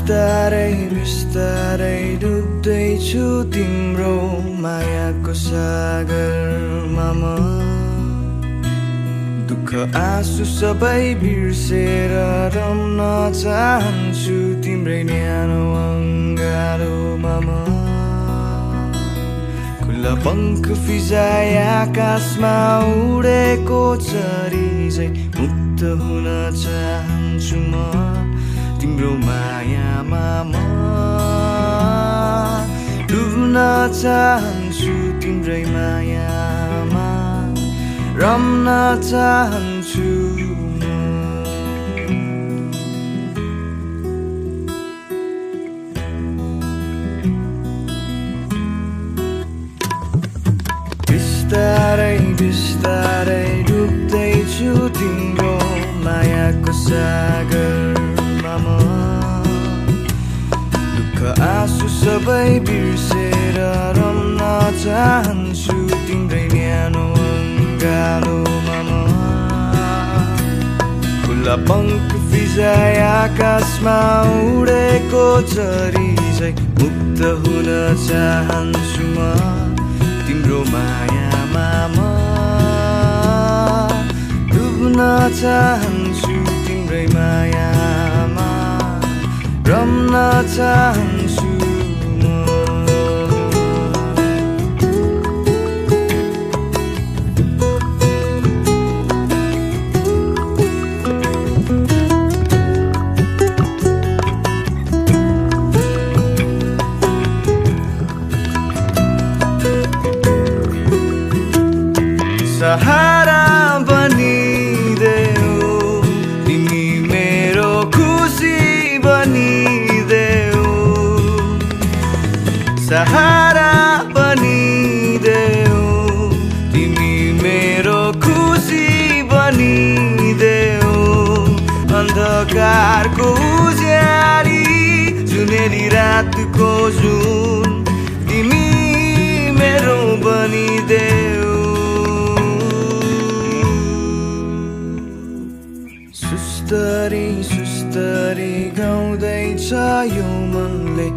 बिस्तारै बिस्तारै डुब्दैछु तिम्रो मायाको सागरमा म दुःख आँसु सबै बिर्सेर रम्न चाहन्छु तिम्रै न्यानो अङ्गालोमा म खुल्ला पङ्ख फिजाई आकाशमा उडेको चरी झैं मुक्त हुन चाहन्छु म तिम्रो मायामा म डुब्न चाहन्छु तिम्रै मायामा रम्न चाहन्छु बिस्तारै बिस्तारै डुब्दैछु तिम्रो मायाको सागरमा म दुःख आँसु सबै बिर्सेर रम्न चाहन्छु तिम्रै न्यानो अङ्गालोमा म खुल्ला पङ्ख फिजाई आकाशमा उडेको चरी झैं मुक्त हुन चाहन्छु म तिम्रो मायामा म डुब्न चाहन्छु तिम्रै मायामा रम्न चाहन्छु सहारा बनिदेऊ तिमी मेरो खुसी बनिदेऊ सहारा बनिदेऊ तिमी मेरो खुसी बनिदेऊ अन्धकारको उज्याली जुनेली रातको जुन तिमी मेरो बनिदेऊ सुस्तरी सुस्तरी गाउँदैछ यो मनले